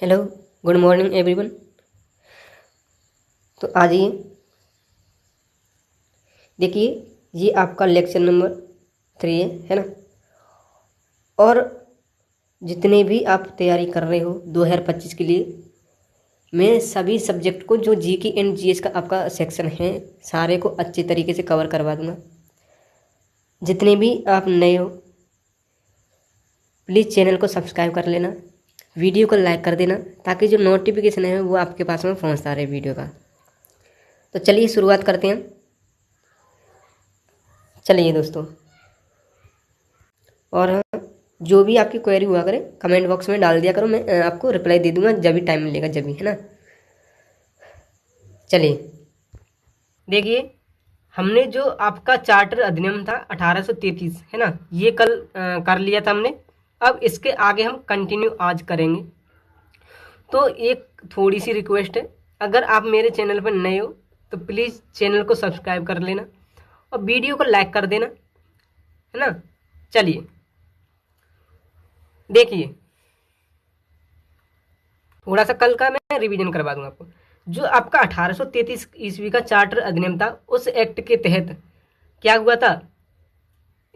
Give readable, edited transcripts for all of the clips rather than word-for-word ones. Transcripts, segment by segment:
Hello, good morning everyone. तो आज ये देखिए, ये आपका लेक्चर नंबर 3 है ना। और जितने भी आप तैयारी कर रहे हो 2025 के लिए, मैं सभी सब्जेक्ट को जो जीके एंड जीएस का आपका सेक्शन है सारे को अच्छे तरीके से कवर करवा दूंगा। जितने भी आप नए हो प्लीज़ चैनल को सब्सक्राइब कर लेना, वीडियो को लाइक कर देना ताकि जो नोटिफिकेशन है वो आपके पास में पहुंचता रहे वीडियो का। तो चलिए शुरुआत करते हैं। चलिए दोस्तों, और हाँ, जो भी आपकी क्वेरी हुआ करे कमेंट बॉक्स में डाल दिया करो, मैं आपको रिप्लाई दे दूंगा जब भी टाइम मिलेगा, जब भी, है ना। चलिए देखिए, हमने जो आपका चार्टर अधिनियम था 1833 है ना, ये कल कर लिया था हमने। अब इसके आगे हम कंटिन्यू आज करेंगे। तो एक थोड़ी सी रिक्वेस्ट है, अगर आप मेरे चैनल पर नए हो तो प्लीज़ चैनल को सब्सक्राइब कर लेना और वीडियो को लाइक कर देना, है ना। चलिए देखिए, थोड़ा सा कल का मैं रिवीजन करवा दूंगा आपको। जो आपका 1833 ईस्वी का चार्टर अधिनियम था, उस एक्ट के तहत क्या हुआ था,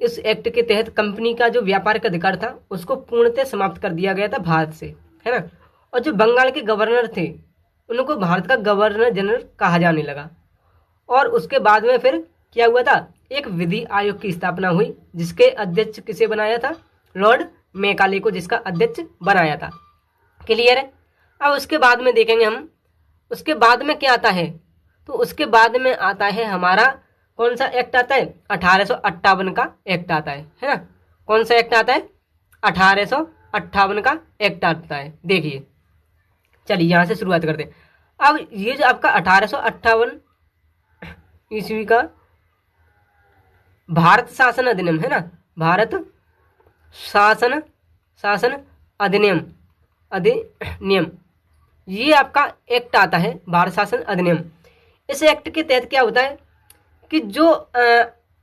इस एक्ट के तहत कंपनी का जो व्यापारिक अधिकार था उसको पूर्णतः समाप्त कर दिया गया था भारत से, है ना। और जो बंगाल के गवर्नर थे उनको भारत का गवर्नर जनरल कहा जाने लगा। और उसके बाद में फिर क्या हुआ था, एक विधि आयोग की स्थापना हुई जिसके अध्यक्ष किसे बनाया था, लॉर्ड मैकाले को, जिसका अध्यक्ष बनाया था। क्लियर है। अब उसके बाद में देखेंगे हम, उसके बाद में क्या आता है, तो उसके बाद में आता है हमारा कौन सा एक्ट आता है, 1858 का एक्ट आता है ना। कौन सा एक्ट आता है, 1858 का एक्ट आता है। देखिए चलिए यहाँ से शुरुआत करते हैं। अब ये जो आपका 1858 ईस्वी का भारत शासन अधिनियम है ना, भारत शासन शासन अधिनियम, ये आपका एक्ट आता है, भारत शासन अधिनियम। इस एक्ट के तहत क्या होता है कि जो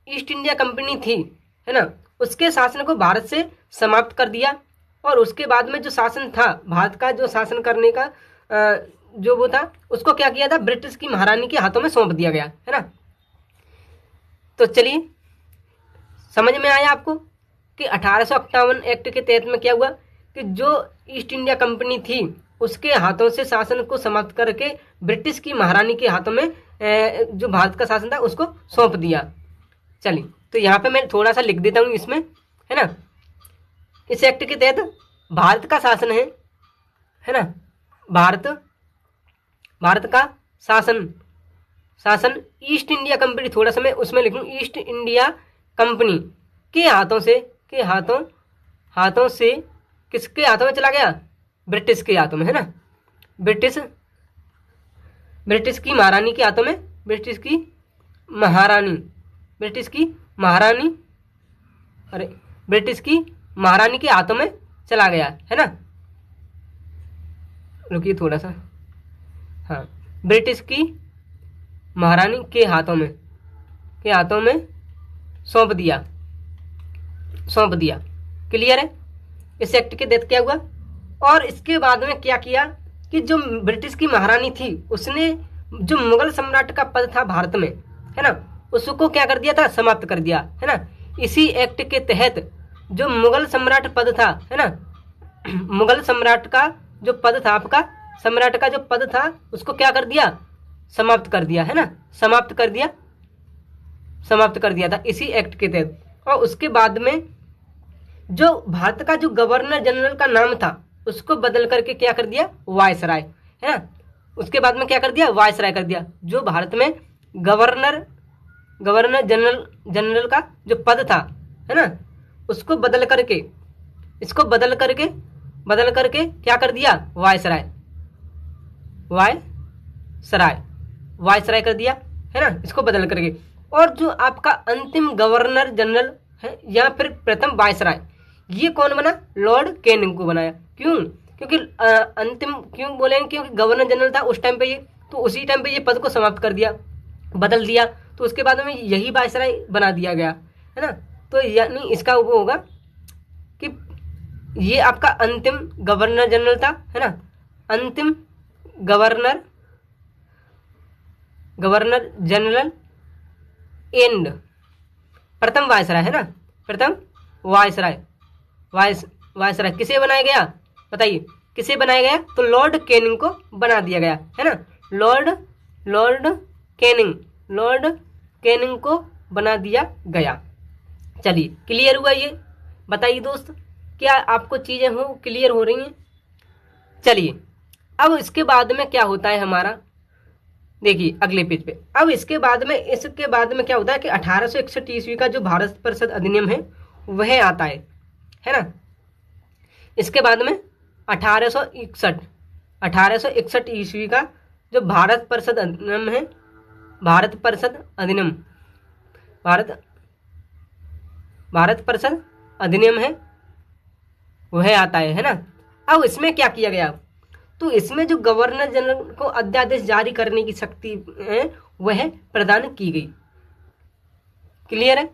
ईस्ट इंडिया कंपनी थी, है ना, उसके शासन को भारत से समाप्त कर दिया। और उसके बाद में जो शासन था भारत का, जो शासन करने का जो वो था, उसको क्या किया था, ब्रिटिश की महारानी के हाथों में सौंप दिया गया, है ना। तो चलिए समझ में आया आपको कि 1858 एक्ट के तहत में क्या हुआ कि जो ईस्ट इंडिया कंपनी थी उसके हाथों से शासन को समाप्त करके ब्रिटिश की महारानी के हाथों में जो भारत का शासन था उसको सौंप दिया। चलिए तो यहाँ पे मैं थोड़ा सा लिख देता हूँ इसमें, है ना। इस एक्ट के तहत भारत का शासन है ना, भारत का शासन ईस्ट इंडिया कंपनी, थोड़ा सा मैं उसमें लिखूँ, ईस्ट इंडिया कंपनी के हाथों से किसके हाथों में चला गया, ब्रिटिश के हाथों में, है ना। ब्रिटिश की महारानी के हाथों में, ब्रिटिश की महारानी के हाथों में चला गया, है ना। रुकिए थोड़ा सा, हाँ, ब्रिटिश की महारानी के हाथों में सौंप दिया। क्लियर है। इस एक्ट के तहत क्या हुआ, और इसके बाद में क्या किया कि जो ब्रिटिश की महारानी थी उसने जो मुगल सम्राट का पद था भारत में, है ना, उसको क्या कर दिया था, समाप्त कर दिया, है ना। इसी एक्ट के तहत जो मुगल सम्राट पद था, है ना, मुगल सम्राट का जो पद था, आपका सम्राट का जो पद था उसको क्या कर दिया, समाप्त कर दिया, है ना, समाप्त कर दिया था इसी एक्ट के तहत। और उसके बाद में जो भारत का जो गवर्नर जनरल का नाम था उसको बदल करके क्या कर दिया, वायसराय, है ना। उसके बाद में क्या कर दिया, वायसराय कर दिया। जो भारत में गवर्नर जनरल का जो पद था, है ना, उसको बदल करके क्या कर दिया, वायसराय कर दिया, है ना, इसको बदल करके। और जो आपका अंतिम गवर्नर जनरल है या फिर प्रथम वायसराय, ये कौन बना, लॉर्ड कैनिंग को बनाया। क्यों, क्योंकि अंतिम क्यों बोलेंगे, क्योंकि गवर्नर जनरल था उस टाइम पे ये, तो उसी टाइम पे ये पद को समाप्त कर दिया, बदल दिया, तो उसके बाद में यही वायसराय बना दिया गया, है ना। तो यानी इसका वो होगा कि ये आपका अंतिम गवर्नर जनरल था, है ना, अंतिम गवर्नर जनरल एंड प्रथम वायसराय है ना, प्रथम वायसराय किसे बनाया गया, बताइए किसे बनाया गया? तो लॉर्ड कैनिंग को बना दिया गया है ना, लॉर्ड कैनिंग को बना दिया गया। चलिए क्लियर हुआ ये? बताइए दोस्त, क्या आपको चीजें क्लियर हो रही हैं? चलिए अब इसके बाद में क्या होता है हमारा, देखिए अगले पेज पे। अब इसके बाद में क्या होता है कि 1861 ईस्वी का जो भारत परिषद अधिनियम है वह आता है ना। इसके बाद में 1861 ईस्वी का जो भारत परिषद अधिनियम है, भारत परिषद अधिनियम है वह आता है ना। अब इसमें क्या किया गया, तो इसमें जो गवर्नर जनरल को अध्यादेश जारी करने की शक्ति है वह प्रदान की गई। क्लियर है?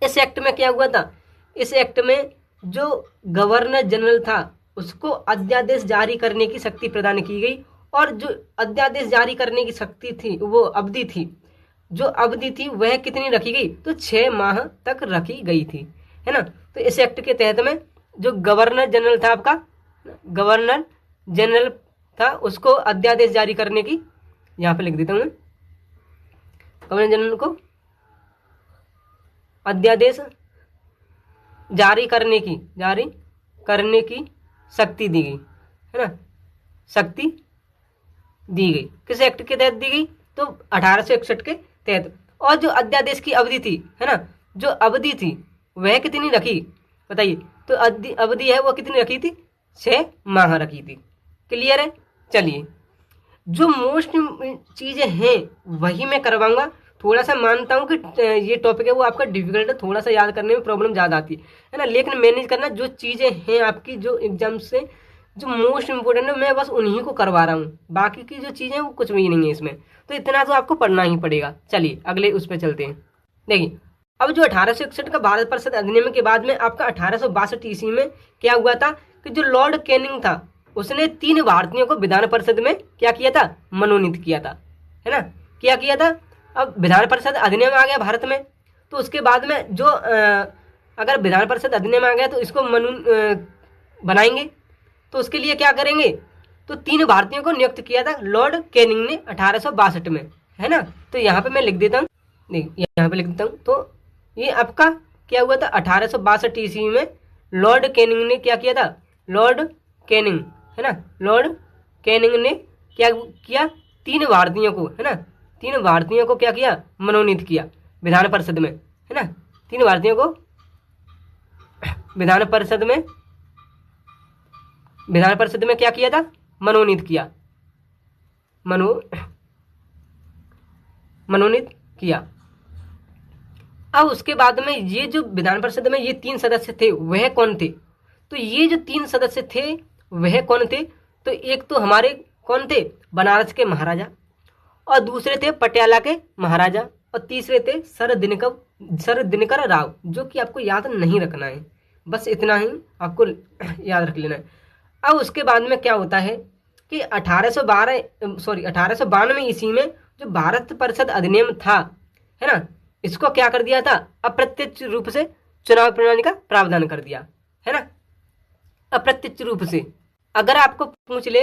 इस एक्ट में क्या हुआ था, इस एक्ट में जो गवर्नर जनरल था उसको अध्यादेश जारी करने की शक्ति प्रदान की गई, और जो अध्यादेश जारी करने की शक्ति थी वो अवधि थी वह कितनी रखी गई, तो 6 माह तक रखी गई थी, है ना। तो इस एक्ट के तहत में जो गवर्नर जनरल था, आपका गवर्नर जनरल था, उसको अध्यादेश जारी करने की, यहां पे लिख देता हूं मैं, गवर्नर जनरल को अध्यादेश जारी करने की शक्ति दी गई, है ना, शक्ति दी गई। किस एक्ट के तहत दी गई, तो 1861 के तहत। और जो अध्यादेश की अवधि थी, है ना, जो अवधि थी वह कितनी रखी, बताइए, तो अवधि है वो कितनी रखी थी, 6 माह रखी थी। क्लियर है? चलिए जो मोस्ट चीजें हैं वही मैं करवाऊंगा। थोड़ा सा मानता हूँ कि ये टॉपिक है वो आपका डिफिकल्ट है, थोड़ा सा याद करने में प्रॉब्लम ज़्यादा आती है ना, लेकिन मैनेज करना। जो चीज़ें हैं आपकी जो एग्जाम से जो मोस्ट इंपोर्टेंट है मैं बस उन्हीं को करवा रहा हूँ, बाकी की जो चीज़ें वो कुछ भी नहीं है इसमें, तो इतना तो आपको पढ़ना ही पड़ेगा। चलिए अगले उस पर चलते हैं। देखिए अब जो 1861 का भारत परिषद अधिनियम के बाद में आपका 1862 ईस्वी में क्या हुआ था कि जो लॉर्ड कैनिंग था उसने 3 भारतीयों को विधान परिषद में क्या किया था, मनोनीत किया था, है ना। क्या किया था, अब विधान परिषद अधिनियम आ गया भारत में, तो उसके बाद में जो अगर विधान परिषद अधिनियम आ गया तो इसको बनाएंगे, तो उसके लिए क्या करेंगे, तो 3 भारतीयों को नियुक्त किया था लॉर्ड कैनिंग ने 1862 में, है ना। तो यहाँ पे मैं लिख देता हूँ, यहाँ पे लिख देता हूँ। तो ये आपका क्या हुआ था, 1862 ईस्वी में लॉर्ड कैनिंग ने क्या किया था, लॉर्ड कैनिंग, है ना, लॉर्ड कैनिंग ने क्या किया, 3 भारतीयों को, है ना, 3 भारतीयों को क्या किया, मनोनीत किया विधान परिषद में, है ना। 3 भारतीयों को विधान परिषद में क्या किया था, मनोनीत किया, मनोनीत किया। अब उसके बाद में ये जो विधान परिषद में ये 3 सदस्य थे वह कौन थे, तो ये जो 3 सदस्य थे वह कौन थे, तो एक तो हमारे कौन थे, बनारस के महाराजा, और दूसरे थे पटियाला के महाराजा, और तीसरे थे सर दिनकर राव, जो कि आपको याद नहीं रखना है, बस इतना ही आपको याद रख लेना है। अब उसके बाद में क्या होता है कि 1892 ईस्वी में जो भारत परिषद अधिनियम था, है ना, इसको क्या कर दिया था, अप्रत्यक्ष रूप से चुनाव प्रणाली का प्रावधान कर दिया, है ना। अप्रत्यक्ष रूप से अगर आपको पूछ ले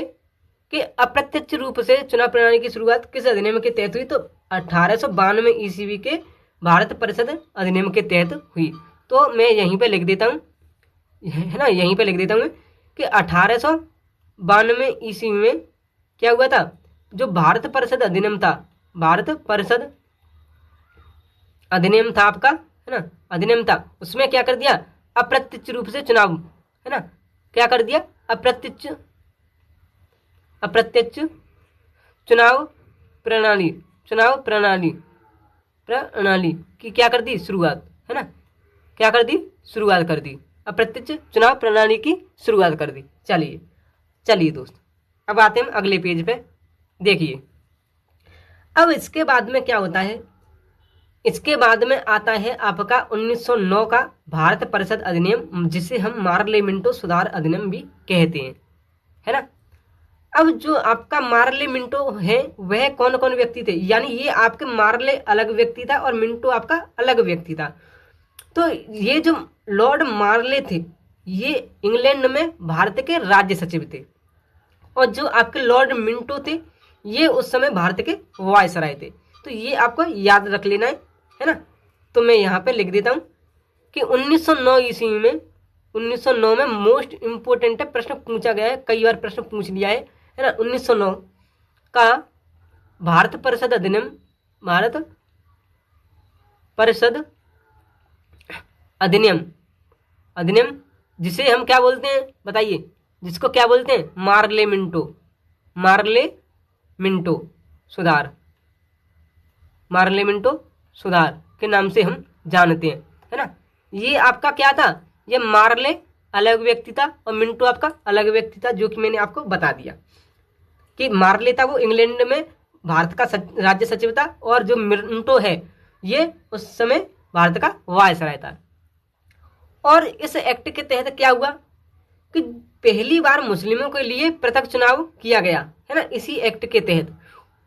कि अप्रत्यक्ष रूप से चुनाव प्रणाली की शुरुआत किस अधिनियम के तहत हुई, तो 1892 ईस्वी के भारत परिषद अधिनियम के तहत हुई। तो मैं यहीं पे लिख देता हूँ, है ना, यहीं पे लिख देता हूँ कि 1892 ईस्वी में क्या हुआ था, जो भारत परिषद अधिनियम था, भारत परिषद अधिनियम था आपका, है ना, अधिनियम था, उसमें क्या कर दिया, अप्रत्यक्ष रूप से चुनाव, है ना, क्या कर दिया, अप्रत्यक्ष चुनाव प्रणाली की क्या कर दी, शुरुआत, है ना, क्या कर दी, शुरुआत कर दी, अप्रत्यक्ष चुनाव प्रणाली की शुरुआत कर दी। चलिए दोस्त अब आते हैं अगले पेज पे। देखिए अब इसके बाद में क्या होता है, इसके बाद में आता है आपका 1909 का भारत परिषद अधिनियम, जिसे हम मार्लियामेंटो सुधार अधिनियम भी कहते हैं, है ना। अब जो आपका मार्ले मिंटो है वह कौन कौन व्यक्ति थे, यानी ये आपके मार्ले अलग व्यक्ति था और मिंटो आपका अलग व्यक्ति था। तो ये जो लॉर्ड मार्ले थे ये इंग्लैंड में भारत के राज्य सचिव थे, और जो आपके लॉर्ड मिंटो थे ये उस समय भारत के वायसराय थे। तो ये आपको याद रख लेना है ना। तो मैं यहाँ पे लिख देता हूँ कि 1909 ईस्वी में 1909 में मोस्ट इम्पोर्टेंट प्रश्न पूछा गया है, कई बार प्रश्न पूछ लिया है ना। 1909 का भारत परिषद अधिनियम, भारत परिषद अधिनियम, अधिनियम जिसे हम क्या बोलते हैं बताइए, जिसको क्या बोलते हैं, मार्ले मिंटो, मार्ले मिंटो सुधार, मार्ले मिंटो सुधार के नाम से हम जानते हैं, है ना। ये आपका क्या था, ये मार्ले अलग व्यक्ति था और मिंटो आपका अलग व्यक्ति था, जो कि मैंने आपको बता दिया कि मार्ले था वो इंग्लैंड में भारत का राज्य सचिव था, और जो मिंटो है ये उस समय भारत का वायसराय था। और इस एक्ट के तहत क्या हुआ कि पहली बार मुस्लिमों के लिए पृथक चुनाव किया गया, है ना। इसी एक्ट के तहत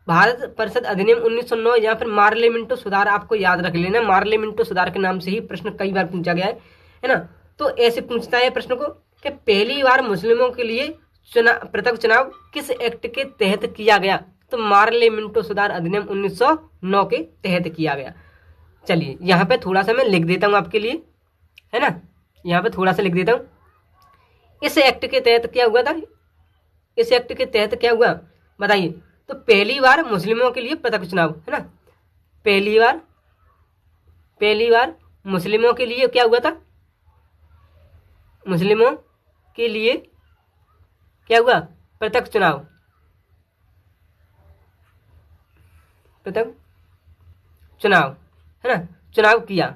भारत परिषद अधिनियम 1909 या फिर मार्ले मिंटो सुधार, आपको याद रख लेना, मार्ले मिंटो सुधार के नाम से ही प्रश्न कई बार पूछा गया है ना। तो ऐसे पूछता है प्रश्न को कि पहली बार मुस्लिमों के लिए पृथक चुनाव किस एक्ट के तहत किया गया, तो मार्ले मिंटो सुधार अधिनियम 1909 के तहत किया गया। चलिए यहाँ पे थोड़ा सा मैं लिख देता हूँ आपके लिए, है ना, यहाँ पे थोड़ा सा लिख देता हूँ। इस एक्ट के तहत क्या हुआ था, इस एक्ट के तहत क्या हुआ बताइए। तो पहली बार मुस्लिमों के लिए पृथक चुनाव, है ना, पहली बार मुस्लिमों के लिए क्या हुआ था, मुस्लिमों के लिए क्या हुआ, पृथक चुनाव, पृथक चुनाव, है ना, चुनाव किया,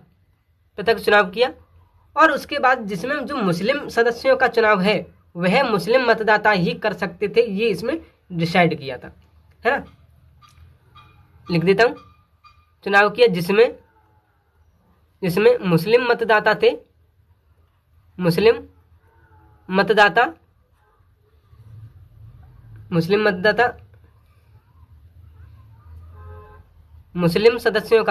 पृथक चुनाव किया। और उसके बाद जिसमें जो मुस्लिम सदस्यों का चुनाव है वह मुस्लिम मतदाता ही कर सकते थे, ये इसमें डिसाइड किया था, है ना। लिख देता हूँ, चुनाव किया जिसमें मुस्लिम मतदाता थे, मुस्लिम मतदाता, मुस्लिम सदस्यों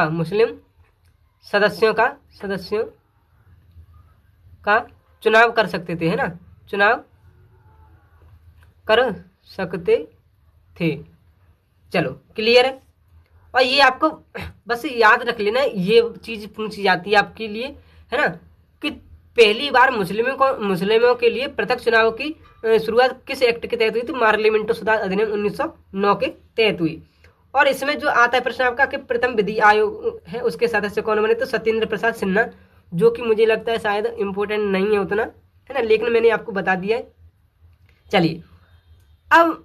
का चुनाव कर सकते थे, है ना, चुनाव कर सकते थे। चलो क्लियर है। और ये आपको बस याद रख लेना, ये चीज पूछी जाती है आपके लिए, है ना, कि पहली बार मुस्लिमों के लिए पृथक चुनाव की शुरुआत किस एक्ट के तहत हुई थी, मार्ले मिंटो सुधार अधिनियम 1909 के तहत हुई। और इसमें जो आता है प्रश्न आपका कि प्रथम विधि आयोग है उसके सदस्य कौन बने, तो सत्येंद्र प्रसाद सिन्हा, जो कि मुझे लगता है शायद इम्पोर्टेंट नहीं है उतना, है ना, लेकिन मैंने आपको बता दिया है। चलिए अब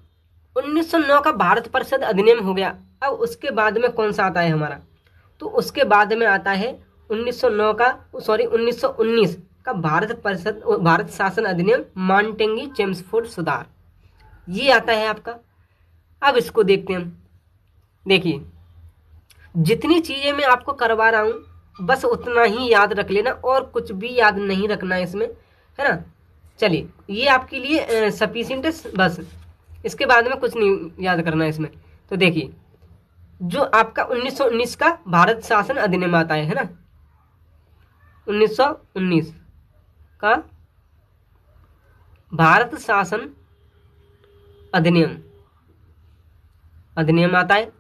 1909 का भारत परिषद अधिनियम हो गया। अब उसके बाद में कौन सा आता है हमारा, तो उसके बाद में आता है 1919 का भारत शासन अधिनियम मॉन्टेग्यू चेम्सफोर्ड सुधार, ये आता है आपका। अब इसको देखते हैं हम। देखिए जितनी चीजें मैं आपको करवा रहा हूं बस उतना ही याद रख लेना, और कुछ भी याद नहीं रखना है इसमें, है ना। चलिए ये आपके लिए सफिशिएंट है, बस इसके बाद में कुछ नहीं याद करना है इसमें। तो देखिए जो आपका 1919 का भारत शासन अधिनियम आता है ना, 1919 का भारत शासन अधिनियम आता है।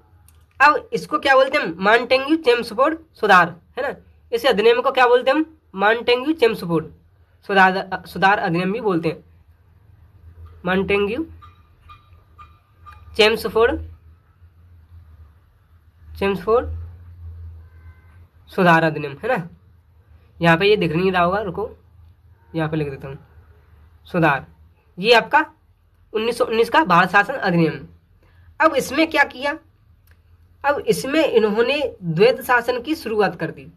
अब इसको क्या बोलते हैं, मॉन्टेग्यू चेम्सफोर्ड सुधार, है ना, इस अधिनियम को क्या बोलते हैं हम, मॉन्टेग्यू चेम्सफोर्ड सुधार अधिनियम भी बोलते हैं, मॉन्टेग्यू चेम्सफोर्ड सुधार अधिनियम, है ना। यहाँ पे ये दिख नहीं रहा होगा, रुको यहाँ पे लिख देता हूँ, सुधार, ये आपका 1919 का भारत शासन अधिनियम। अब इसमें क्या किया, अब इसमें इन्होंने द्वैध शासन की शुरुआत कर दी।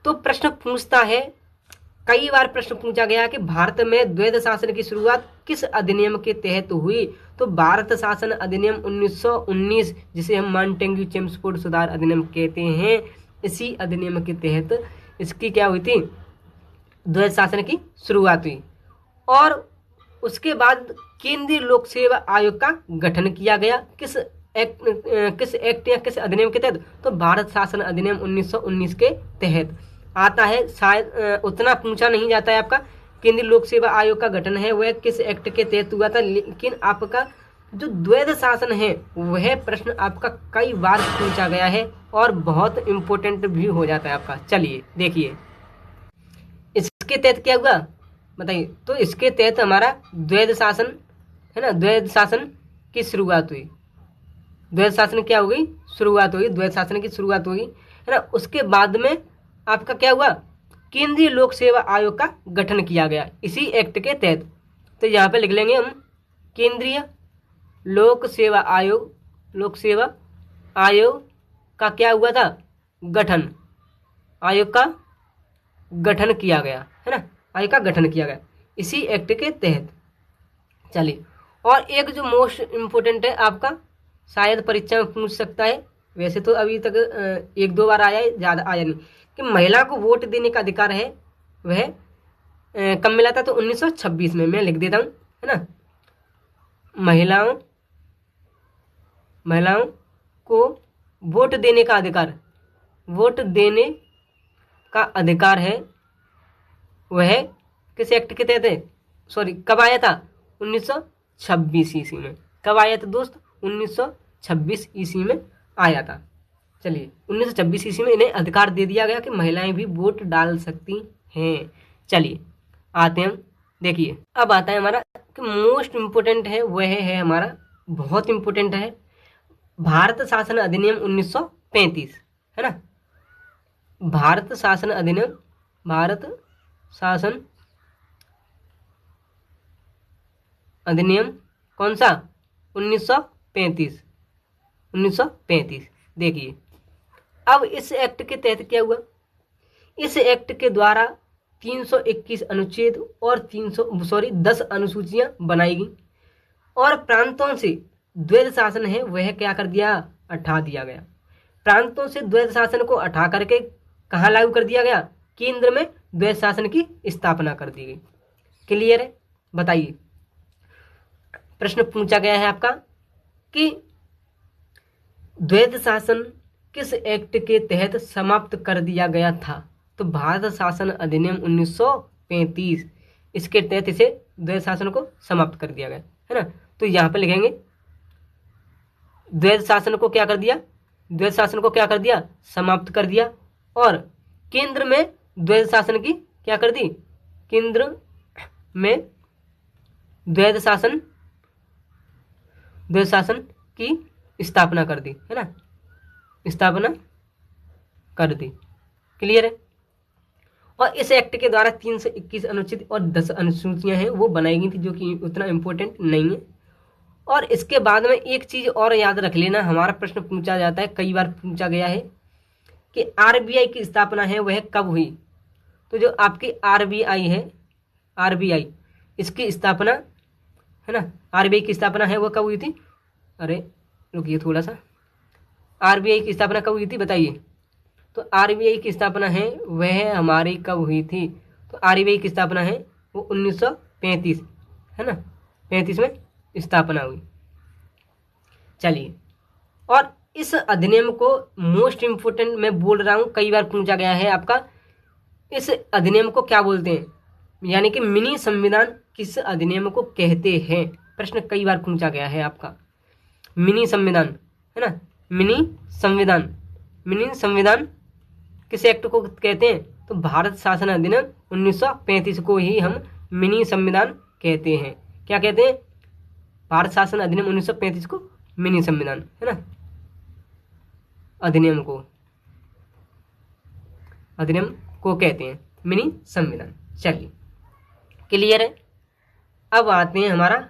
तो प्रश्न पूछता है, कई बार प्रश्न पूछा गया कि भारत में द्वैध शासन की शुरुआत किस अधिनियम के तहत हुई, तो भारत शासन अधिनियम 1919 जिसे हम मॉन्टेग्यू चेम्सफोर्ड सुधार अधिनियम कहते हैं, इसी अधिनियम के तहत इसकी क्या हुई थी, द्वैध शासन की शुरुआत हुई। और उसके बाद केंद्रीय लोक सेवा आयोग का गठन किया गया। किस एक्ट या किस अधिनियम के तहत? तो भारत शासन अधिनियम 1919 के तहत आता है। शायद उतना पूछा नहीं जाता है आपका। केंद्रीय लोक सेवा आयोग का गठन है वह किस एक्ट के तहत हुआ था, लेकिन आपका जो द्वैध शासन है वह प्रश्न आपका कई बार पूछा गया है और बहुत इंपॉर्टेंट भी हो जाता है आपका। चलिए देखिए इसके तहत क्या हुआ बताइए। तो इसके तहत हमारा द्वैध शासन है ना, द्वैध शासन की शुरुआत हुई। द्वैध शासन क्या हो गई? शुरुआत हुई, द्वैध शासन की शुरुआत हुई है ना। उसके बाद में आपका क्या हुआ? केंद्रीय लोक सेवा आयोग का गठन किया गया इसी एक्ट के तहत। तो यहाँ पे लिख लेंगे हम केंद्रीय लोक सेवा आयोग, लोक सेवा आयोग का क्या हुआ था? गठन, आयोग का गठन किया गया है ना, आयोग का गठन किया गया इसी एक्ट के तहत। चलिए, और एक जो मोस्ट इम्पोर्टेंट है आपका, शायद परीक्षा में पूछ सकता है, वैसे तो अभी तक एक दो बार आया है, ज़्यादा आया नहीं, कि महिला को वोट देने का अधिकार है वह कब मिला था? तो 1926 में। मैं लिख देता हूँ है ना, महिलाओं को वोट देने का अधिकार, वोट देने का अधिकार है वह किस एक्ट के तहत है? सॉरी, कब आया था? 1926 ईस्वी में। कब आया था दोस्त? 1926 ईस्वी में आया था। चलिए, 1926 ईस्वी में इन्हें अधिकार दे दिया गया कि महिलाएं भी वोट डाल सकती हैं। चलिए आते हैं हम, देखिए अब आता है हमारा कि मोस्ट इम्पोर्टेंट है वह है हमारा, बहुत इम्पोर्टेंट है, भारत शासन अधिनियम 1935 है ना। भारत शासन अधिनियम, भारत शासन अधिनियम कौन सा? 1935। 1935। देखिए अब इस एक्ट के तहत क्या हुआ? इस एक्ट के द्वारा 321 अनुच्छेद और 10 अनुसूचियां बनाई गई और प्रांतों से द्वैध शासन है वह क्या कर दिया? हटा दिया गया। प्रांतों से द्वैध शासन को हटा करके कहाँ लागू कर दिया गया? केंद्र में द्वैध शासन की स्थापना कर दी गई। क्लियर है? बताइए, प्रश्न पूछा गया है आपका कि द्वैध शासन किस एक्ट के तहत समाप्त कर दिया गया था? तो भारत शासन अधिनियम 1935, इसके तहत इसे द्वैध शासन को समाप्त कर दिया गया है ना। तो यहाँ पे लिखेंगे द्वैध शासन को क्या कर दिया? द्वैध शासन को क्या कर दिया? समाप्त कर दिया। और केंद्र में द्वैध शासन की क्या कर दी? केंद्र में द्वैध शासन की स्थापना कर दी है ना, स्थापना कर दी। क्लियर है? और इस एक्ट के द्वारा 321 अनुच्छेद और 10 अनुसूचियां हैं वो बनाई गई थी, जो कि उतना इम्पोर्टेंट नहीं है। और इसके बाद में एक चीज और याद रख लेना, हमारा प्रश्न पूछा जाता है, कई बार पूछा गया है कि आरबीआई की स्थापना है वह कब हुई? तो जो आपकी आरबीआई है, आरबीआई, इसकी स्थापना है ना, आरबीआई की स्थापना है वो कब हुई थी? अरे रुकिए थोड़ा सा, आरबीआई की स्थापना कब हुई थी बताइए। तो आरबीआई की स्थापना है वह हमारी कब हुई थी? तो आरबीआई की स्थापना है वो 1935 है ना, 35 में स्थापना हुई। चलिए, और इस अधिनियम को मोस्ट इम्पोर्टेंट मैं बोल रहा हूँ, कई बार पूछा गया है आपका, इस अधिनियम को क्या बोलते हैं? यानी कि मिनी संविधान किस अधिनियम को कहते हैं? प्रश्न कई बार पूछा गया है आपका। मिनी संविधान है ना, मिनी संविधान किस एक्ट को कहते हैं? तो भारत शासन अधिनियम 1935 को ही हम मिनी संविधान कहते हैं। क्या कहते हैं? भारत शासन अधिनियम 1935 को मिनी संविधान है ना, अधिनियम को कहते हैं मिनी संविधान। चलिए, क्लियर है? अब आते हैं हमारा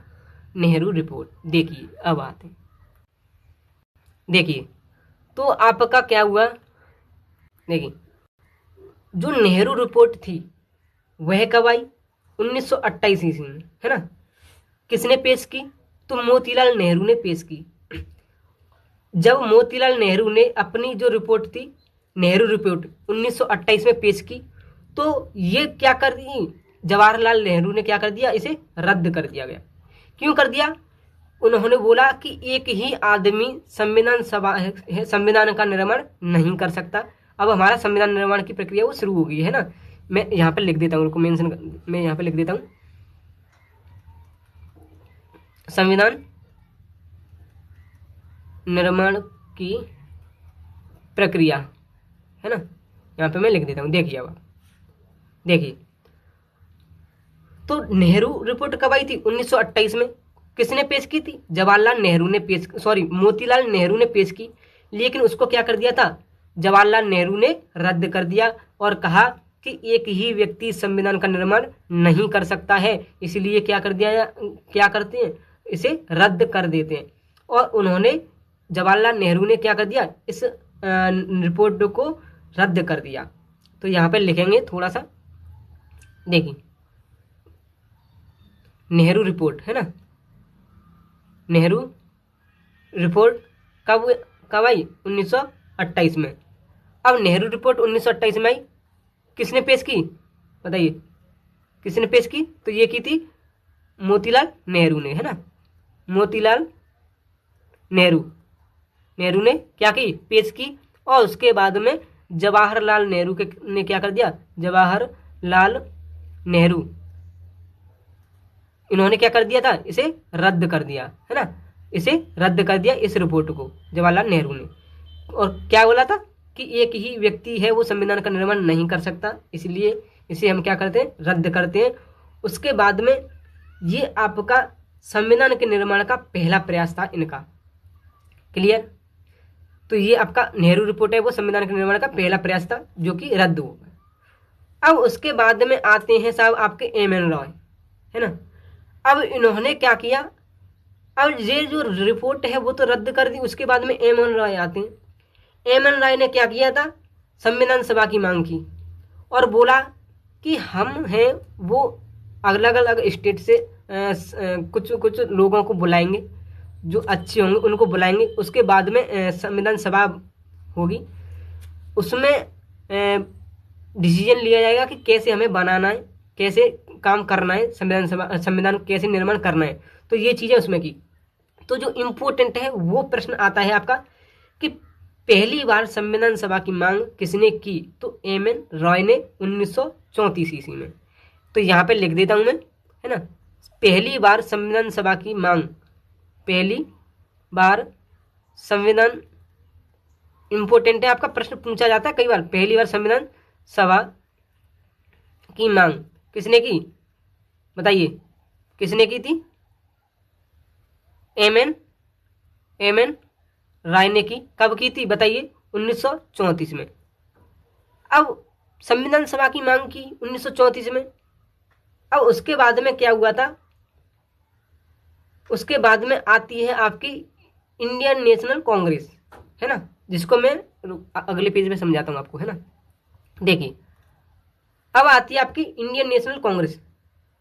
नेहरू रिपोर्ट। देखिए अब आते हैं, देखिए तो आपका क्या हुआ? देखिए, जो नेहरू रिपोर्ट थी वह कब आई? 1928 ईस्वी में है ना। किसने पेश की? तो मोतीलाल नेहरू ने पेश की। जब मोतीलाल नेहरू ने अपनी जो रिपोर्ट थी, नेहरू रिपोर्ट 1928 में पेश की, तो ये क्या कर दी? जवाहरलाल नेहरू ने क्या कर दिया, इसे रद्द कर दिया गया। क्यों कर दिया? उन्होंने बोला कि एक ही आदमी संविधान का निर्माण नहीं कर सकता। अब हमारा संविधान निर्माण की प्रक्रिया वो शुरू हो गई है ना। मैं यहाँ पर लिख देता हूँ, उनको मैं यहाँ पर लिख देता हूँ, संविधान निर्माण की प्रक्रिया, है ना। यहाँ पे मैं लिख देता हूँ, देखिए अब देखिए। तो नेहरू रिपोर्ट कब आई थी? 1928 में। किसने पेश की थी? जवाहरलाल नेहरू ने मोतीलाल नेहरू ने पेश की, लेकिन उसको क्या कर दिया था? जवाहरलाल नेहरू ने रद्द कर दिया और कहा कि एक ही व्यक्ति संविधान का निर्माण नहीं कर सकता है, इसलिए क्या करते हैं, इसे रद्द कर देते हैं। और उन्होंने, जवाहरलाल नेहरू ने क्या कर दिया, इस रिपोर्ट को रद्द कर दिया। तो यहाँ पे लिखेंगे थोड़ा सा, देखिए नेहरू रिपोर्ट, है ना। नेहरू रिपोर्ट कब आई? 1928 में। अब नेहरू रिपोर्ट 1928 में आई, किसने पेश की बताइए, किसने पेश की? तो ये की थी मोतीलाल नेहरू ने, है ना। मोतीलाल नेहरू ने क्या की? पेश की। और उसके बाद में जवाहरलाल नेहरू ने क्या कर दिया? जवाहरलाल नेहरू इन्होंने क्या कर दिया था? इसे रद्द कर दिया, है ना। इसे रद्द कर दिया, इस रिपोर्ट को जवाहरलाल नेहरू ने। और क्या बोला था कि एक ही व्यक्ति है वो संविधान का निर्माण नहीं कर सकता, इसलिए इसे हम क्या करते हैं? रद्द करते हैं। उसके बाद में ये आपका संविधान के निर्माण का पहला प्रयास था इनका। क्लियर? तो ये आपका नेहरू रिपोर्ट है, वो संविधान के निर्माण का पहला प्रयास था जो कि रद्द हो गया। अब उसके बाद में आते हैं साहब आपके एम.एन. रॉय, है ना। अब इन्होंने क्या किया? अब ये जो रिपोर्ट है वो तो रद्द कर दी, उसके बाद में एम.एन. रॉय आते हैं। एम.एन. रॉय ने क्या किया था? संविधान सभा की मांग की और बोला कि हम हैं वो अलग अलग स्टेट से कुछ कुछ लोगों को बुलाएंगे, जो अच्छे होंगे उनको बुलाएंगे। उसके बाद में संविधान सभा होगी, उसमें डिसीजन लिया जाएगा कि कैसे हमें बनाना है, कैसे काम करना है, संविधान कैसे निर्माण करना है। तो ये चीज़ें उसमें की। तो जो इम्पोर्टेंट है वो प्रश्न आता है आपका कि पहली बार संविधान सभा की मांग किसने की? तो एम.एन. रॉय ने 1934 ईस्वी में। तो यहाँ पे लिख देता हूँ मैं, है ना। पहली बार संविधान सभा की मांग, पहली बार संविधान, इम्पोर्टेंट है आपका, प्रश्न पूछा जाता है कई बार। पहली बार संविधान सभा की मांग किसने की बताइए? किसने की थी? एम.एन. राय ने की। कब की थी बताइए? 1934 में। अब संविधान सभा की मांग की 1934 में। अब उसके बाद में क्या हुआ था? उसके बाद में आती है आपकी इंडियन नेशनल कांग्रेस, है ना, जिसको मैं अगले पेज में समझाता हूँ आपको, है ना। देखिए अब आती है आपकी इंडियन नेशनल कांग्रेस।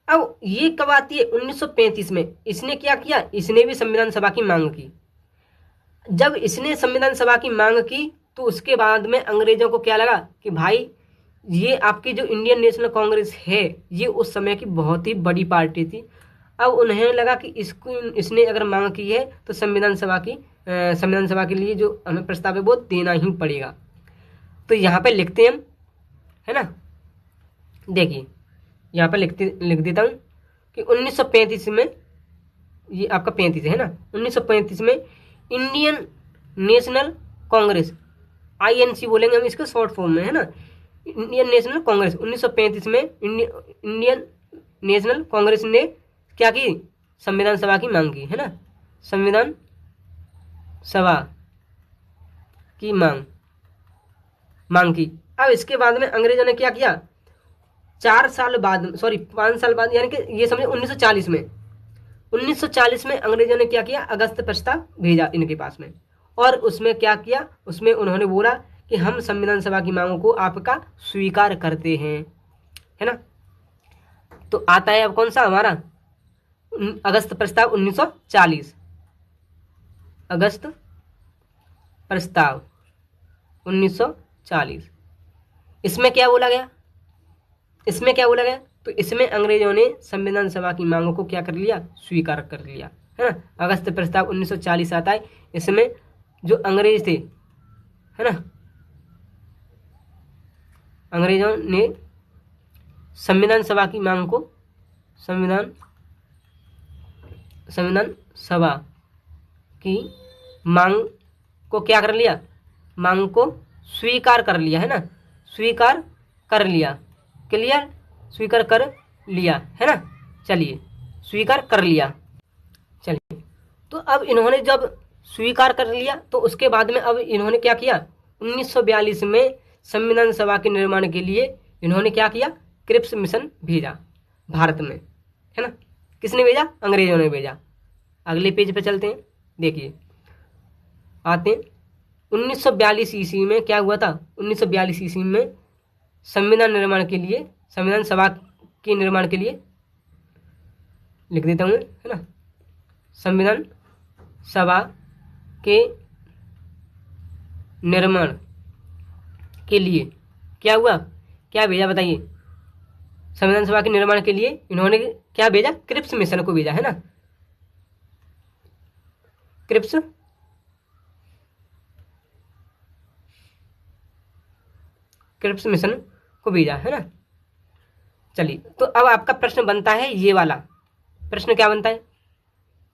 अब ये कब आती है? 1935 में। इसने क्या किया? इसने भी संविधान सभा की मांग की। जब इसने संविधान सभा की मांग की तो उसके बाद में अंग्रेजों को क्या लगा कि भाई ये आपकी जो इंडियन नेशनल कांग्रेस है ये उस समय की बहुत ही बड़ी पार्टी थी। अब उन्हें लगा कि इसने अगर मांग की है तो संविधान सभा के लिए जो हमें प्रस्ताव है वो देना ही पड़ेगा। तो यहाँ पे लिखते हैं हम, है ना। देखिए यहाँ पे लिख देता हूँ कि 1935 में, ये आपका 35 है ना, 1935 में इंडियन नेशनल कांग्रेस, INC बोलेंगे हम इसको शॉर्ट फॉर्म में, है ना। इंडियन नेशनल कांग्रेस 1935 में इंडियन नेशनल कांग्रेस ने क्या की? संविधान सभा की मांग की, है ना। संविधान सभा की मांग की। अब इसके बाद में अंग्रेजों ने क्या किया? 5 साल बाद, यानी कि ये समझे 1940 में, 1940 में अंग्रेजों ने क्या किया? अगस्त प्रस्ताव भेजा इनके पास में। और उसमें क्या किया? उसमें उन्होंने बोला कि हम संविधान सभा की मांगों को आपका स्वीकार करते हैं, है ना। तो आता है अब कौन सा हमारा? अगस्त प्रस्ताव 1940। अगस्त प्रस्ताव 1940। इसमें क्या बोला गया? तो इसमें अंग्रेजों ने संविधान सभा की मांगों को क्या कर लिया, स्वीकार कर लिया, है ना। अगस्त प्रस्ताव 1940 आता है, इसमें जो अंग्रेज थे, है ना, अंग्रेजों ने संविधान सभा की मांग को संविधान सभा की मांग को क्या कर लिया, मांग को स्वीकार कर लिया, है ना, स्वीकार कर लिया, क्लियर, स्वीकार कर लिया, है ना। चलिए, स्वीकार कर लिया। चलिए, तो अब इन्होंने जब स्वीकार कर लिया तो उसके बाद में अब इन्होंने क्या किया, 1942 में संविधान सभा के निर्माण के लिए इन्होंने क्या किया, क्रिप्स मिशन भेजा भारत में, है ना। किसने भेजा, अंग्रेजों ने भेजा। अगले पेज पे चलते हैं, देखिए आते हैं 1942 ईस्वी में क्या हुआ था। 1942 ईस्वी में संविधान निर्माण के लिए, संविधान सभा के निर्माण के लिए लिख देता हूँ, है ना, संविधान सभा के निर्माण के लिए क्या हुआ, क्या भेजा बताइए। संविधान सभा के निर्माण के लिए इन्होंने क्या भेजा, क्रिप्स मिशन को भेजा, है ना, क्रिप्स मिशन को भेजा, है ना। चलिए, तो अब आपका प्रश्न बनता है, ये वाला प्रश्न क्या बनता है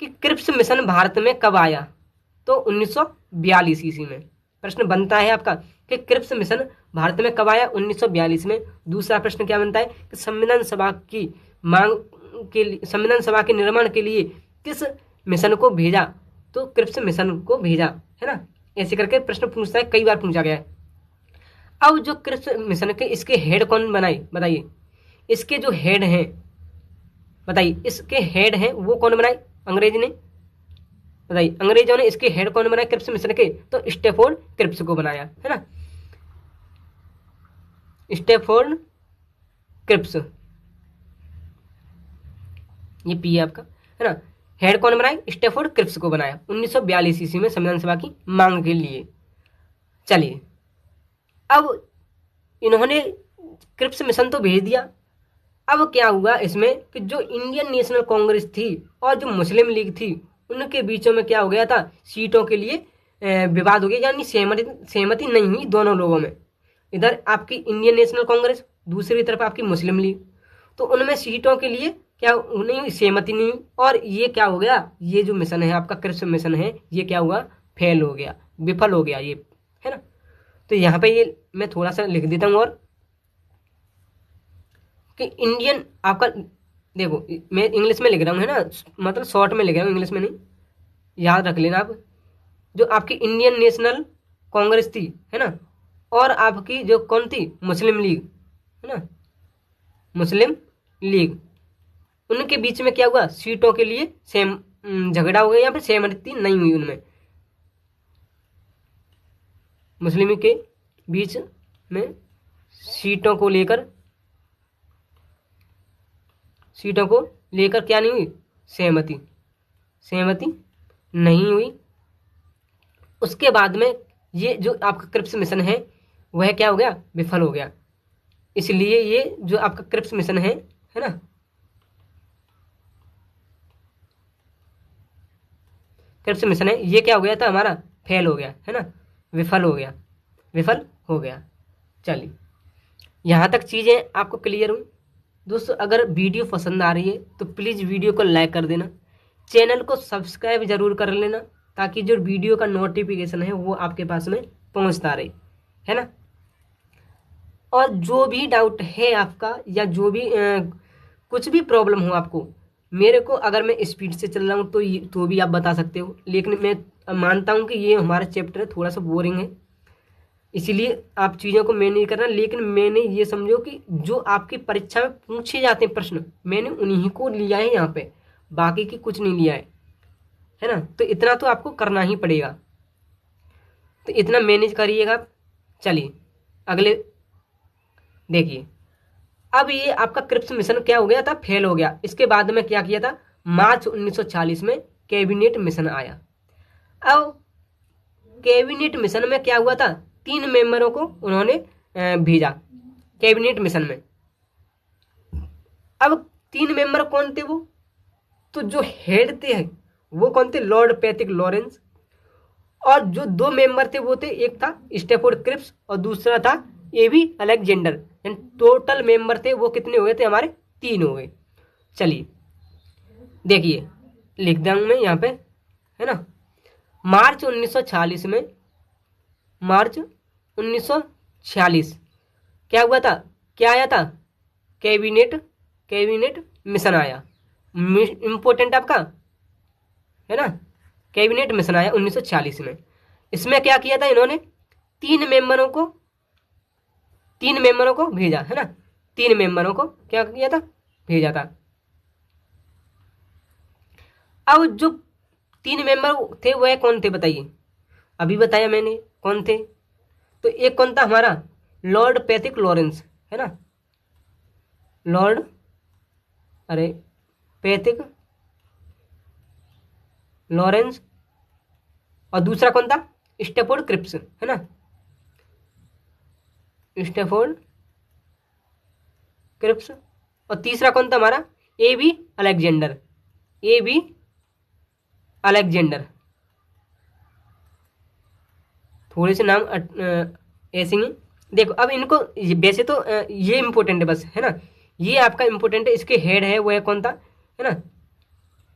कि क्रिप्स मिशन भारत में कब आया, तो 1942 ईस्वी में प्रश्न बनता है आपका कि क्रिप्स मिशन भारत में कब आया, 1942 में। दूसरा प्रश्न क्या बनता है कि संविधान सभा की मांग के लिए, संविधान सभा के निर्माण के लिए किस मिशन को भेजा, तो क्रिप्स मिशन को भेजा, है ना। ऐसे करके प्रश्न पूछता है, कई बार पूछा गया है। अब जो क्रिप्स मिशन के इसके हेड कौन बनाए बताइए, इसके जो हेड हैं बताइए, इसके हेड हैं वो कौन बनाए, अंग्रेज ने, बताइए अंग्रेजों ने इसके हेड कौन बनाए क्रिप्स मिशन के, तो स्टैफोर्ड क्रिप्स को बनाया, है ना, स्टैफोर्ड क्रिप्स, ये पी है आपका, है ना। हेड कौन बनाए, स्टैफोर्ड क्रिप्स को बनाया 1942 ईस्वी में संविधान सभा की मांग के लिए। चलिए, अब इन्होंने क्रिप्स मिशन तो भेज दिया। अब क्या हुआ इसमें कि जो इंडियन नेशनल कांग्रेस थी और जो मुस्लिम लीग थी, उनके बीचों में क्या हो गया था, सीटों के लिए विवाद हो गया, यानी सहमति नहीं हुई दोनों लोगों में। इधर आपकी इंडियन नेशनल कांग्रेस, दूसरी तरफ आपकी मुस्लिम लीग, तो उनमें सीटों के लिए क्या नहीं हुई, सहमति नहीं हुई। और ये क्या हो गया, ये जो मिशन है आपका क्रिप्स मिशन है, ये क्या हुआ, फेल हो गया, विफल हो गया ये, है ना। तो यहाँ पे ये मैं थोड़ा सा लिख देता हूँ, और कि इंडियन आपका, देखो मैं इंग्लिश में लिख रहा हूँ, है ना, मतलब शॉर्ट में लिख रहा हूँ, इंग्लिश में नहीं, याद रख लेना आप। जो आपकी इंडियन नेशनल कांग्रेस थी, है ना, और आपकी जो कौन थी, मुस्लिम लीग, है ना, मुस्लिम लीग, उनके बीच में क्या हुआ, सीटों के लिए सेम झगड़ा हो गया, या फिर सहमति नहीं हुई उनमें, मुस्लिम के बीच में सीटों को लेकर क्या नहीं हुई, सहमति नहीं हुई। उसके बाद में ये जो आपका क्रिप्स मिशन है वह क्या हो गया, विफल हो गया। इसलिए ये जो आपका क्रिप्स मिशन है ना, क्रिप्स मिशन है, ये क्या हो गया था हमारा, फेल हो गया, है ना, विफल हो गया। चलिए, यहाँ तक चीज़ें आपको क्लियर हुई। दोस्तों, अगर वीडियो पसंद आ रही है तो प्लीज़ वीडियो को लाइक कर देना, चैनल को सब्सक्राइब जरूर कर लेना, ताकि जो वीडियो का नोटिफिकेशन है वो आपके पास में पहुंचता रहे, है ना। और जो भी डाउट है आपका, या जो भी कुछ भी प्रॉब्लम हो आपको, मेरे को अगर मैं स्पीड से चल रहा हूँ तो भी आप बता सकते हो। लेकिन मैं मानता हूँ कि ये हमारा चैप्टर थोड़ा सा बोरिंग है, इसीलिए आप चीज़ों को मैं नहीं करना। लेकिन मैंने ये समझो कि जो आपकी परीक्षा में पूछे जाते हैं प्रश्न, मैंने उन्हीं को लिया है यहाँ पे, बाकी की कुछ नहीं लिया है ना। तो इतना तो आपको करना ही पड़ेगा, तो इतना मैनेज करिएगा। चलिए अगले देखिए, अब ये आपका क्रिप्स मिशन क्या हो गया था, फेल हो गया। इसके बाद में क्या किया था, मार्च 1940 में कैबिनेट मिशन आया। अब कैबिनेट मिशन में क्या हुआ था, 3 मेंबरों को उन्होंने भेजा कैबिनेट मिशन में। अब 3 मेंबर कौन थे वो, तो जो हेड थे वो कौन थे, लॉर्ड पैथिक लॉरेंस, और जो 2 मेंबर थे वो थे, एक था स्टेफोर्ड क्रिप्स और दूसरा था एबी अलेक्जेंडर। टोटल मेंबर थे वो कितने हो गए थे हमारे, 3 हो गए। चलिए देखिए लिख दूँ मैं यहाँ पे, है ना। मार्च 1946 में, मार्च 1946 क्या हुआ था, क्या आया था, कैबिनेट मिशन आया, इम्पोर्टेंट आपका, है ना। कैबिनेट मिशन आया 1946 में। इसमें क्या किया था इन्होंने, 3 मेंबरों को, 3 मेंबरों को भेजा, है ना। 3 मेंबरों को क्या किया था, भेजा था। अब जो 3 मेंबर थे वह कौन थे बताइए, अभी बताया मैंने कौन थे। तो एक कौन था हमारा, लॉर्ड पैथिक लॉरेंस, है ना, लॉर्ड पैथिक लॉरेंस, और दूसरा कौन था, स्टेफोर्ड क्रिप्स, है ना, स्टेफोर्ड क्रिप्स, और तीसरा कौन था हमारा, A B Alexander, A B Alexander. थोड़े से नाम ऐसे ही देखो। अब इनको वैसे तो ये इंपॉर्टेंट है बस, है ना, ये आपका इंपॉर्टेंट है। इसके हेड है वह कौन था, है ना,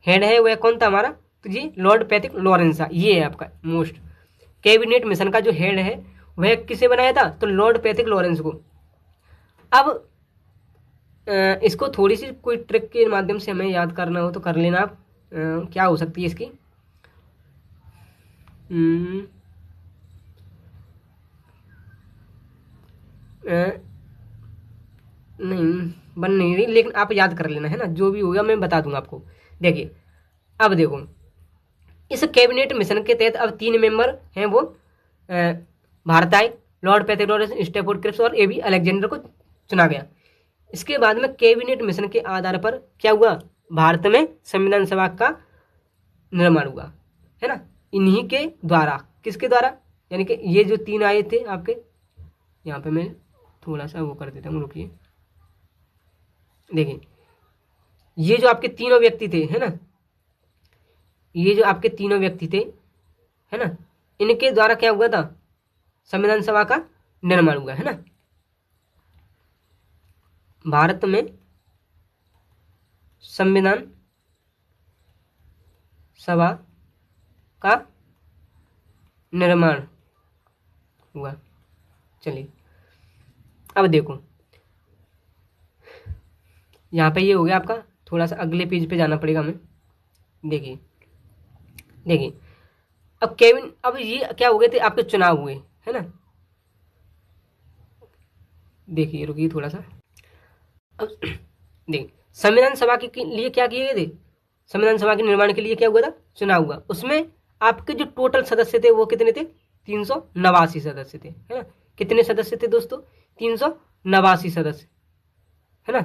हेड है वह कौन था हमारा, तो ये लॉर्ड पैथिक लॉरेंस था। ये है आपका मोस्ट, कैबिनेट मिशन का जो हेड है वह किसे बनाया था, तो लॉर्ड पैथिक लॉरेंस को। अब इसको थोड़ी सी कोई ट्रिक के माध्यम से हमें याद करना हो तो कर लेना आप। क्या हो सकती है इसकी, नहीं बन नहीं रही, लेकिन आप याद कर लेना, है ना, जो भी होगा मैं बता दूंगा आपको। देखिए अब देखो, इस कैबिनेट मिशन के तहत अब 3 मेंबर हैं वो भारत आए, Lord Pethick Lawrence, Stafford Cripps और एबी अलेक्जेंडर को चुना गया। इसके बाद में कैबिनेट मिशन के आधार पर क्या हुआ, भारत में संविधान सभा का निर्माण हुआ, है ना, इन्हीं के द्वारा। किसके द्वारा, यानी कि ये जो 3 आए थे आपके, यहाँ पे मैं थोड़ा सा वो कर देता हूँ, रुकिए। देखिए ये जो आपके तीनों व्यक्ति थे, है ना, ये जो आपके तीनों व्यक्ति थे, है ना, इनके द्वारा क्या हुआ था, संविधान सभा का निर्माण हुआ, है ना। भारत में संविधान सभा का निर्माण हुआ। चलिए अब देखो, यहाँ पे ये हो गया आपका, थोड़ा सा अगले पेज पे जाना पड़ेगा हमें। देखिए देखिए अब ये क्या हो गए थे आपके, चुनाव हुए, है ना। देखिए रुकिए थोड़ा सा। अब देखिए संविधान सभा के लिए क्या किए गए थे, संविधान सभा के निर्माण के लिए क्या हुआ था, चुनाव हुआ। उसमें आपके जो टोटल सदस्य थे वो कितने थे, 389 सदस्य थे, है ना। कितने सदस्य थे दोस्तों, 389 सदस्य, है ना।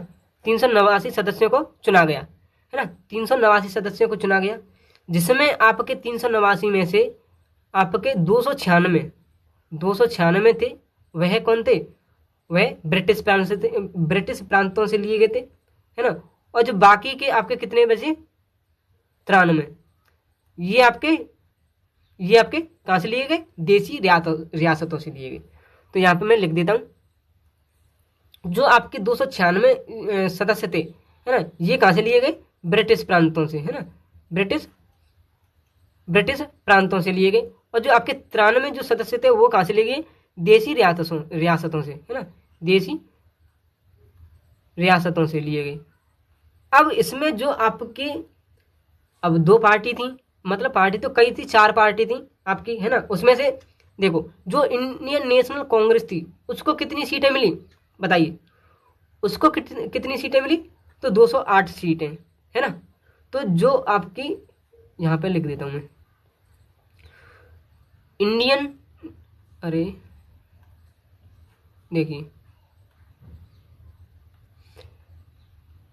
389 सदस्यों को चुना गया, है ना, 389 सदस्यों को चुना गया, जिसमें आपके 389 में से आपके 296 थे वह कौन थे, वह ब्रिटिश प्रांत से थे, ब्रिटिश प्रांतों से लिए गए थे, है ना। और जो बाकी के आपके कितने बचे, 93, ये आपके कहाँ से लिए गए, देसी रियासतों से लिए गए। तो यहाँ पे मैं लिख देता हूँ, जो आपके 296 सदस्य थे, है ना, ये कहाँ से लिए गए, ब्रिटिश प्रांतों से, है ना, ब्रिटिश प्रांतों से लिए गए। और जो आपके 93 जो सदस्य थे वो कहाँ से लिए गए, देसी रियासतों से, है ना, देसी रियासतों से लिए गए। अब इसमें जो आपकी अब 2 पार्टी थी, मतलब पार्टी तो कई थी, 4 पार्टी थी आपकी, है ना। उसमें से देखो जो इंडियन नेशनल कांग्रेस थी उसको कितनी सीटें मिली बताइए, उसको कितनी सीटें मिली, तो 208 सीटें, है ना। तो जो आपकी यहाँ पे लिख देता हूँ मैं, इंडियन, अरे देखिए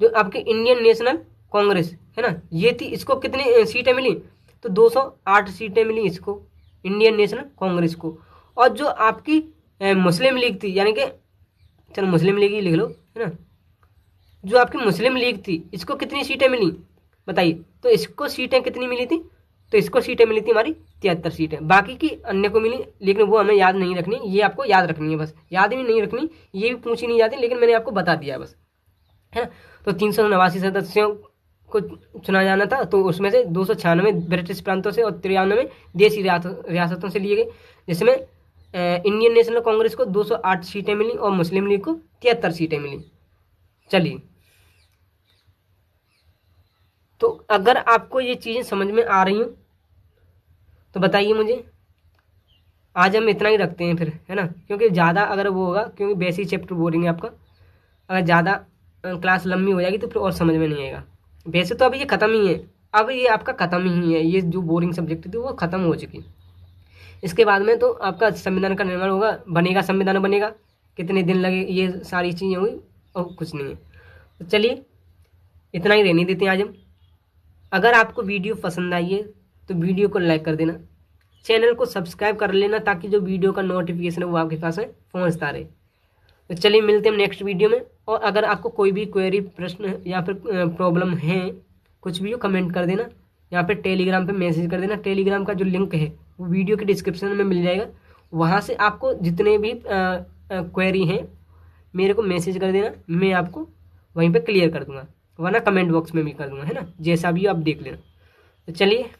जो आपकी इंडियन नेशनल कांग्रेस है ना, ये थी, इसको कितनी सीटें मिली, तो 208 सीटें मिली इसको, इंडियन नेशनल कांग्रेस को। और जो आपकी मुस्लिम लीग थी, यानी कि चलो मुस्लिम लीग ही लिख लो, है ना, जो आपकी मुस्लिम लीग थी इसको कितनी सीटें मिली बताइए। तो इसको सीटें कितनी मिली थी, तो इसको सीटें मिली थी हमारी 73 सीटें, बाकी की अन्य को मिली, लेकिन वो हमें याद नहीं रखनी, ये आपको याद रखनी है, बस याद भी नहीं रखनी, ये भी पूछी नहीं जाती, लेकिन मैंने आपको बता दिया बस, है ना। तो 389 सदस्यों को चुना जाना था, तो उसमें से 296 ब्रिटिश प्रांतों से और 93 देसी रियासतों से लिए गए, जिसमें इंडियन नेशनल कांग्रेस को 208 सीटें मिली और मुस्लिम लीग को 73 सीटें मिली। चलिए, तो अगर आपको ये चीज़ें समझ में आ रही हो तो बताइए मुझे। आज हम इतना ही रखते हैं फिर, है ना, क्योंकि ज़्यादा अगर वो होगा, क्योंकि बेसिक चैप्टर बोलेंगे आपका, अगर ज़्यादा क्लास लंबी हो जाएगी तो फिर और समझ में नहीं आएगा। वैसे तो अभी ये ख़त्म ही है, अब ये आपका ख़त्म ही है, ये जो बोरिंग सब्जेक्ट थी वो ख़त्म हो चुकी। इसके बाद में तो आपका संविधान का निर्माण होगा, बनेगा, संविधान बनेगा, कितने दिन लगे, ये सारी चीज़ें हुई और कुछ नहीं है। तो चलिए, इतना ही रहने देते हैं आज हम। अगर आपको वीडियो पसंद आई है तो वीडियो को लाइक कर देना, चैनल को सब्सक्राइब कर लेना, ताकि जो वीडियो का नोटिफिकेशन है वो आपके पास में पहुँचता रहे। तो चलिए, मिलते हैं नेक्स्ट वीडियो में। और अगर आपको कोई भी क्वेरी, प्रश्न या फिर प्रॉब्लम है, कुछ भी हो, कमेंट कर देना, यहाँ पे टेलीग्राम पे मैसेज कर देना। टेलीग्राम का जो लिंक है वो वीडियो के डिस्क्रिप्शन में मिल जाएगा, वहाँ से आपको जितने भी क्वेरी हैं मेरे को मैसेज कर देना, मैं आपको वहीं पे क्लियर कर दूंगा, वरना कमेंट बॉक्स में भी कर दूंगा, है ना, जैसा भी आप देख लेना। तो चलिए।